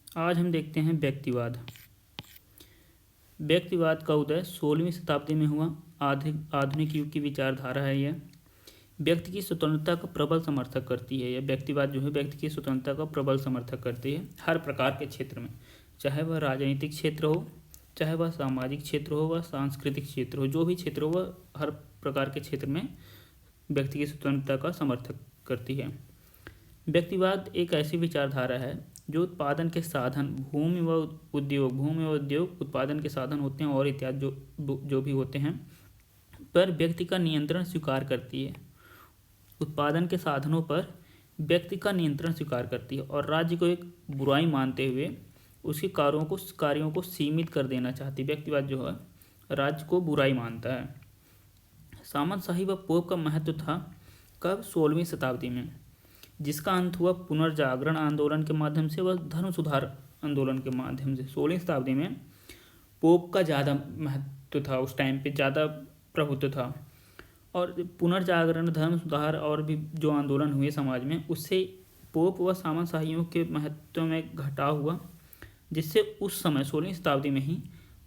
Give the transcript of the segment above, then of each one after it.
आज हम देखते हैं व्यक्तिवाद। व्यक्तिवाद का उदय 16वीं शताब्दी में हुआ। आधुनिक युग की विचारधारा है यह। व्यक्ति की स्वतंत्रता का प्रबल समर्थक करती है। यह व्यक्तिवाद जो है व्यक्ति की स्वतंत्रता का प्रबल समर्थक करती है हर प्रकार के क्षेत्र में, चाहे वह राजनीतिक क्षेत्र हो, चाहे वह सामाजिक क्षेत्र हो, वह सांस्कृतिक क्षेत्र हो, जो भी क्षेत्र हो वह हर प्रकार के क्षेत्र में व्यक्ति की स्वतंत्रता का समर्थक करती है। व्यक्तिवाद एक ऐसी विचारधारा है जो उत्पादन के साधन भूमि व उद्योग उत्पादन के साधन होते हैं और इत्यादि जो भी होते हैं पर व्यक्ति का नियंत्रण स्वीकार करती है। उत्पादन के साधनों पर व्यक्ति का नियंत्रण स्वीकार करती है और राज्य को एक बुराई मानते हुए उसके कार्यों को सीमित कर देना चाहती है। व्यक्तिवाद जो है राज्य को बुराई मानता है। सामंतशाही व पोप का महत्व था कब? 16वीं शताब्दी में, जिसका अंत हुआ पुनर्जागरण आंदोलन के माध्यम से व धर्म सुधार आंदोलन के माध्यम से। 16वीं शताब्दी में पोप का ज़्यादा महत्व था, उस टाइम पे ज़्यादा प्रभुत्व था और पुनर्जागरण, धर्म सुधार और भी जो आंदोलन हुए समाज में, उससे पोप व सामंतशाहियों के महत्व में घटाव हुआ, जिससे उस समय 16वीं शताब्दी में ही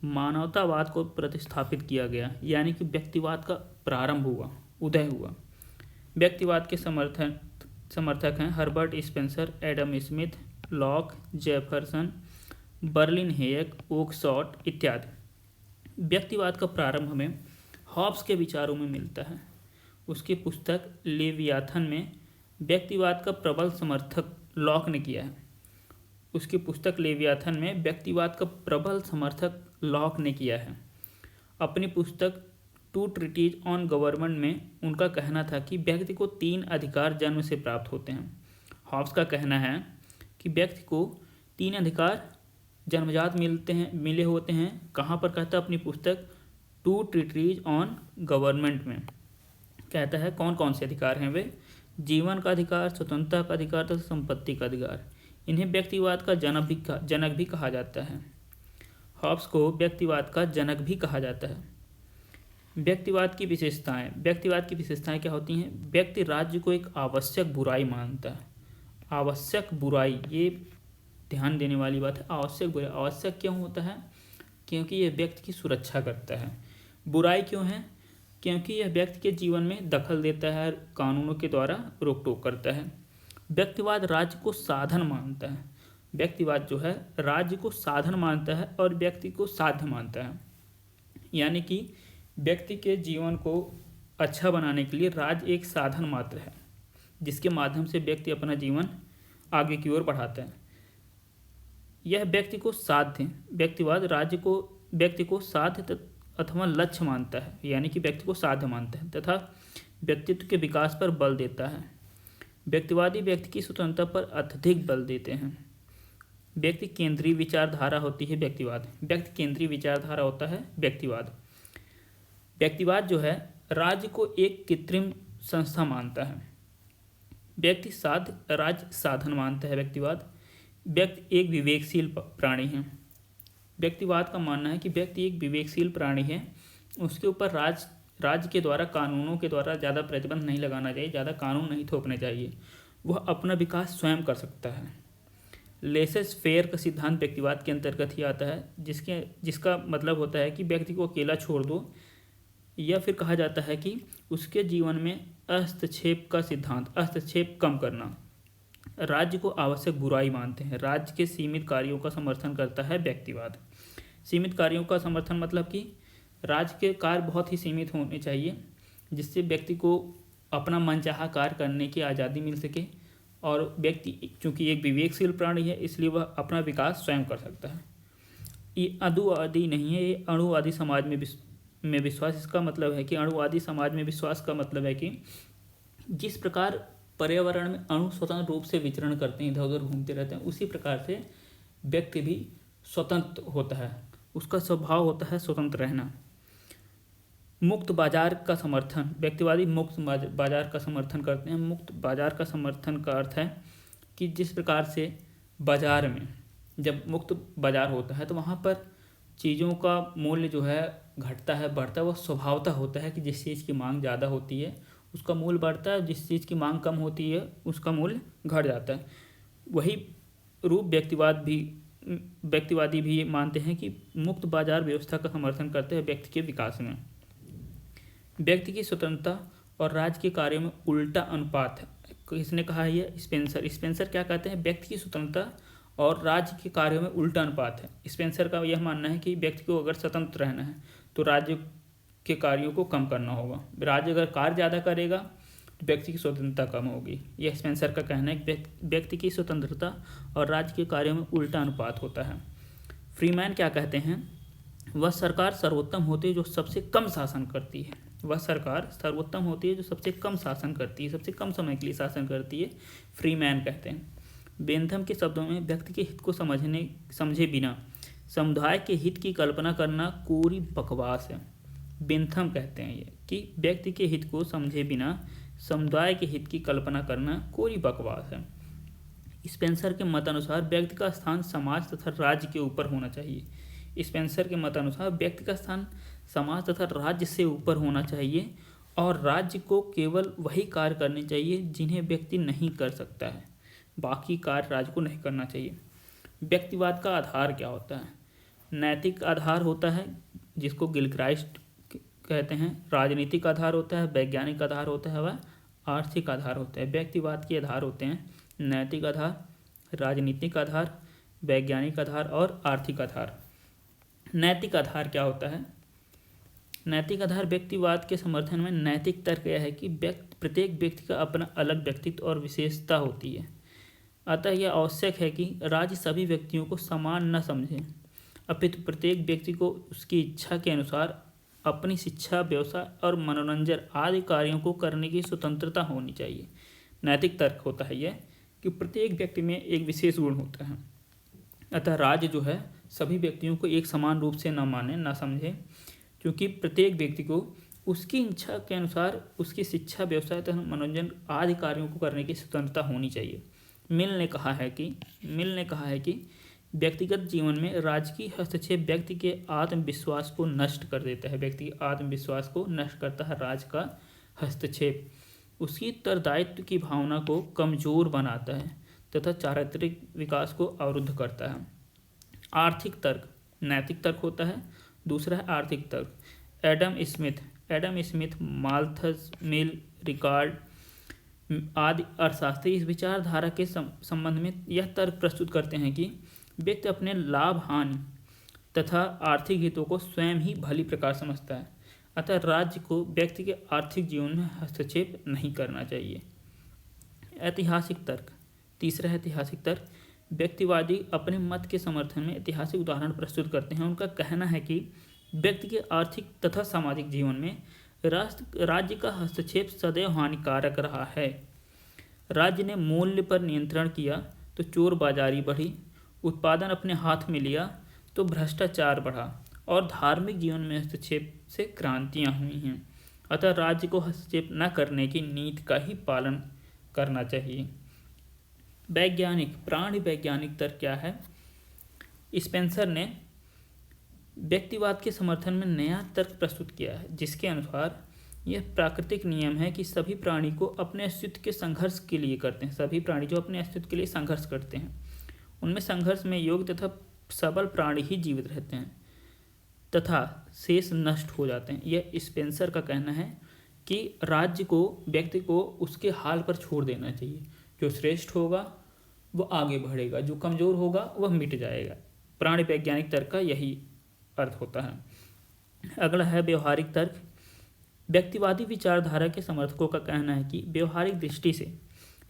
मानवतावाद को प्रतिस्थापित किया गया, यानी कि व्यक्तिवाद का प्रारंभ हुआ, उदय हुआ। व्यक्तिवाद के समर्थक हैं Herbert Spencer, Adam Smith, Locke, Jefferson, Berlin Hayek, Oakeshott इत्यादि। व्यक्तिवाद का प्रारंभ हमें हॉब्स के विचारों में मिलता है। उसकी पुस्तक लेवियाथन में व्यक्तिवाद का प्रबल समर्थक लॉक ने किया है। उसकी पुस्तक लेवियाथन में व्यक्तिवाद का प्रबल समर्थक लॉक ने किया है। अपनी पुस्तक टू ट्रीटीज ऑन गवर्नमेंट में उनका कहना था कि व्यक्ति को 3 अधिकार जन्म से प्राप्त होते हैं। हॉब्स का कहना है कि व्यक्ति को 3 अधिकार जन्मजात मिले होते हैं। कहाँ पर कहता है? अपनी पुस्तक टू ट्रीटीज ऑन गवर्नमेंट में कहता है कौन कौन से अधिकार हैं वे? जीवन का अधिकार, स्वतंत्रता का अधिकार तथा संपत्ति का अधिकार। इन्हें व्यक्तिवाद का जनक भी कहा जाता है। हॉब्स को व्यक्तिवाद का जनक भी कहा जाता है। व्यक्तिवाद की विशेषताएं क्या होती हैं? व्यक्ति राज्य को एक आवश्यक बुराई मानता है। आवश्यक बुराई, ये ध्यान देने वाली बात है। आवश्यक बुराई आवश्यक क्यों होता है? क्योंकि यह व्यक्ति की सुरक्षा करता है। बुराई क्यों है? क्योंकि यह व्यक्ति के जीवन में दखल देता है, कानूनों के द्वारा रोक टोक करता है। व्यक्तिवाद राज्य को साधन मानता है। व्यक्तिवाद जो है राज्य को साधन मानता है और व्यक्ति को साध्य मानता है, यानी कि व्यक्ति के जीवन को अच्छा बनाने के लिए राज्य एक साधन मात्र है, जिसके माध्यम से व्यक्ति अपना जीवन आगे की ओर बढ़ाता है। यह व्यक्ति को साध्य व्यक्तिवाद व्यक्ति को साध्य अथवा लक्ष्य मानता है, यानी कि व्यक्ति को साध्य मानता है तथा व्यक्तित्व के विकास पर बल देता है। व्यक्तिवादी व्यक्ति की स्वतंत्रता पर अत्यधिक बल देते हैं। व्यक्ति केंद्रीय विचारधारा होती है व्यक्तिवाद। व्यक्ति केंद्रीय विचारधारा होता है व्यक्तिवाद। व्यक्तिवाद जो है राज्य को एक कृत्रिम संस्था मानता है। व्यक्ति साध्य, राज्य साधन मानता है। व्यक्ति एक विवेकशील प्राणी है। व्यक्तिवाद का मानना है कि व्यक्ति एक विवेकशील प्राणी है। उसके ऊपर राज्य के द्वारा, कानूनों के द्वारा ज़्यादा प्रतिबंध नहीं लगाना चाहिए, ज़्यादा कानून नहीं थोपने चाहिए। वह अपना विकास स्वयं कर सकता है। लेसेस फेयर का सिद्धांत व्यक्तिवाद के अंतर्गत ही आता है, जिसका मतलब होता है कि व्यक्ति को अकेला छोड़ दो, या फिर कहा जाता है कि उसके जीवन में हस्तक्षेप का सिद्धांत, हस्तक्षेप कम करना। राज्य को आवश्यक बुराई मानते हैं। राज्य के सीमित कार्यों का समर्थन करता है व्यक्तिवाद। सीमित कार्यों का समर्थन मतलब कि राज्य के कार्य बहुत ही सीमित होने चाहिए, जिससे व्यक्ति को अपना मनचाहा कार्य करने की आज़ादी मिल सके और व्यक्ति चूँकि एक विवेकशील प्राणी है इसलिए वह अपना विकास स्वयं कर सकता है। ये अणुवादी नहीं है, ये अणुवादी समाज में विश्वास। इसका मतलब है कि अणुवादी समाज में विश्वास का मतलब है कि जिस प्रकार पर्यावरण में अणु स्वतंत्र रूप से विचरण करते हैं, इधर उधर घूमते रहते हैं, उसी प्रकार से व्यक्ति भी स्वतंत्र होता है। उसका स्वभाव होता है स्वतंत्र रहना। मुक्त बाजार का समर्थन, व्यक्तिवादी मुक्त बाजार का समर्थन करते हैं। मुक्त बाजार का समर्थन का अर्थ है कि जिस प्रकार से बाजार में जब मुक्त बाजार होता है तो वहाँ पर चीज़ों का मूल्य जो है घटता है, बढ़ता है। वह स्वभावतः होता है कि जिस चीज़ की मांग ज़्यादा होती है उसका मूल्य बढ़ता है, जिस चीज़ की मांग कम होती है उसका मूल्य घट जाता है। वही रूप व्यक्तिवाद भी व्यक्तिवादी भी ये मानते हैं कि मुक्त बाजार व्यवस्था का समर्थन करते हैं व्यक्ति के विकास में। व्यक्ति की स्वतंत्रता और राज्य के कार्यों में उल्टा अनुपात है। किसने कहा है ये? स्पेंसर। स्पेंसर क्या कहते हैं? व्यक्ति की स्वतंत्रता और राज्य के कार्यों में उल्टा अनुपात है। स्पेंसर का यह मानना है कि व्यक्ति को अगर स्वतंत्र रहना है तो राज्य के कार्यों को कम करना होगा। राज्य अगर कार्य ज़्यादा करेगा तो व्यक्ति की स्वतंत्रता कम होगी। यह स्पेंसर का कहना है कि व्यक्ति की स्वतंत्रता और राज्य के कार्यों में उल्टा अनुपात होता है। फ्रीमैन क्या कहते हैं? वह सरकार सर्वोत्तम होती है जो सबसे कम शासन करती है। वह सरकार सर्वोत्तम होती है जो सबसे कम शासन करती है, सबसे कम समय के लिए शासन करती है, फ्रीमैन कहते हैं। बेंथम के शब्दों में व्यक्ति के हित को समझे बिना समुदाय के हित की कल्पना करना कोरी बकवास है। बेंथम कहते हैं ये कि व्यक्ति के हित को समझे बिना समुदाय के हित की कल्पना करना कोरी बकवास है। स्पेंसर के मतानुसार व्यक्ति का स्थान समाज तथा राज्य के ऊपर होना चाहिए। स्पेंसर के मतानुसार व्यक्ति का स्थान समाज तथा राज्य से ऊपर होना चाहिए और राज्य को केवल वही कार्य करने चाहिए जिन्हें व्यक्ति नहीं कर सकता है, बाकी कार्य राज्य को नहीं करना चाहिए। व्यक्तिवाद का आधार क्या होता है? नैतिक आधार होता है जिसको गिलक्राइस्ट कहते हैं, राजनीतिक आधार होता है, वैज्ञानिक आधार होता है, वह आर्थिक आधार होता है। व्यक्तिवाद के आधार होते हैं नैतिक आधार, राजनीतिक आधार, वैज्ञानिक आधार और आर्थिक आधार। नैतिक आधार क्या होता है? नैतिक आधार व्यक्तिवाद के समर्थन में नैतिक तर्क यह है कि प्रत्येक व्यक्ति का अपना अलग व्यक्तित्व और विशेषता होती है, अतः यह आवश्यक है कि राज्य सभी व्यक्तियों को समान न समझे, अपितु प्रत्येक व्यक्ति को उसकी इच्छा के अनुसार अपनी शिक्षा, व्यवसाय और मनोरंजन आदि कार्यों को करने की स्वतंत्रता होनी चाहिए। नैतिक तर्क होता है यह कि प्रत्येक व्यक्ति में एक विशेष गुण होता है, अतः राज्य जो है सभी व्यक्तियों को एक समान रूप से न माने, न समझे, क्योंकि प्रत्येक व्यक्ति को उसकी इच्छा के अनुसार उसकी शिक्षा, व्यवसाय तथा मनोरंजन आदि कार्यों को करने की स्वतंत्रता होनी चाहिए। मिल ने कहा है कि व्यक्तिगत जीवन में राजकीय हस्तक्षेप व्यक्ति के आत्मविश्वास को नष्ट कर देता है। व्यक्ति के आत्मविश्वास को नष्ट करता है राज्य का हस्तक्षेप। उसकी उत्तरदायित्व की भावना को कमजोर बनाता है तथा चारित्रिक विकास को अवरुद्ध करता है। आर्थिक तर्क नैतिक तर्क होता है, दूसरा है आर्थिक तर्क। एडम स्मिथ, माल्थस, मिल, रिकार्ड आदि अर्थशास्त्री इस विचारधारा के संबंध में यह तर्क प्रस्तुत करते हैं कि व्यक्ति अपने लाभ, हानि तथा आर्थिक हितों को स्वयं ही भली प्रकार समझता है, अतः राज्य को व्यक्ति के आर्थिक जीवन में हस्तक्षेप नहीं करना चाहिए। ऐतिहासिक तर्क तीसरा है ऐतिहासिक तर्क। व्यक्तिवादी अपने मत के समर्थन में ऐतिहासिक उदाहरण प्रस्तुत करते हैं। उनका कहना है कि व्यक्ति के आर्थिक तथा सामाजिक जीवन में राज्य का हस्तक्षेप सदैव हानिकारक रहा है। राज्य ने मूल्य पर नियंत्रण किया तो चोर बाजारी बढ़ी, उत्पादन अपने हाथ में लिया तो भ्रष्टाचार बढ़ा और धार्मिक जीवन में हस्तक्षेप से क्रांतियाँ हुई हैं, अतः राज्य को हस्तक्षेप न करने की नीति का ही पालन करना चाहिए। प्राणि वैज्ञानिक तर्क क्या है? स्पेंसर ने व्यक्तिवाद के समर्थन में नया तर्क प्रस्तुत किया है, जिसके अनुसार यह प्राकृतिक नियम है कि सभी प्राणी को अपने अस्तित्व के संघर्ष के लिए करते हैं। सभी प्राणी जो अपने अस्तित्व के लिए संघर्ष करते हैं, उनमें संघर्ष में योग्य तथा सबल प्राणी ही जीवित रहते हैं तथा शेष नष्ट हो जाते हैं। यह स्पेंसर का कहना है कि राज्य को, व्यक्ति को उसके हाल पर छोड़ देना चाहिए। जो श्रेष्ठ होगा वो आगे बढ़ेगा, जो कमज़ोर होगा वह मिट जाएगा। प्राणि वैज्ञानिक तर्क का यही अर्थ होता है। अगला है व्यवहारिक तर्क। व्यक्तिवादी विचारधारा के समर्थकों का कहना है कि व्यवहारिक दृष्टि से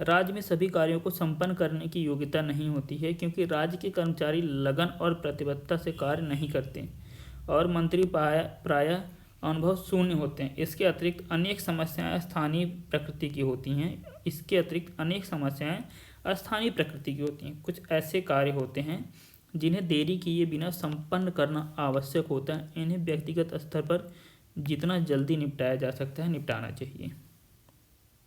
राज्य में सभी कार्यों को संपन्न करने की योग्यता नहीं होती है, क्योंकि राज्य के कर्मचारी लगन और प्रतिबद्धता से कार्य नहीं करते और मंत्री प्रायः अनुभव शून्य होते हैं। इसके अतिरिक्त अनेक समस्याएं स्थानीय प्रकृति की होती हैं। कुछ ऐसे कार्य होते हैं जिन्हें देरी किए बिना संपन्न करना आवश्यक होता है। इन्हें व्यक्तिगत स्तर पर जितना जल्दी निपटाया जा सकता है निपटाना चाहिए।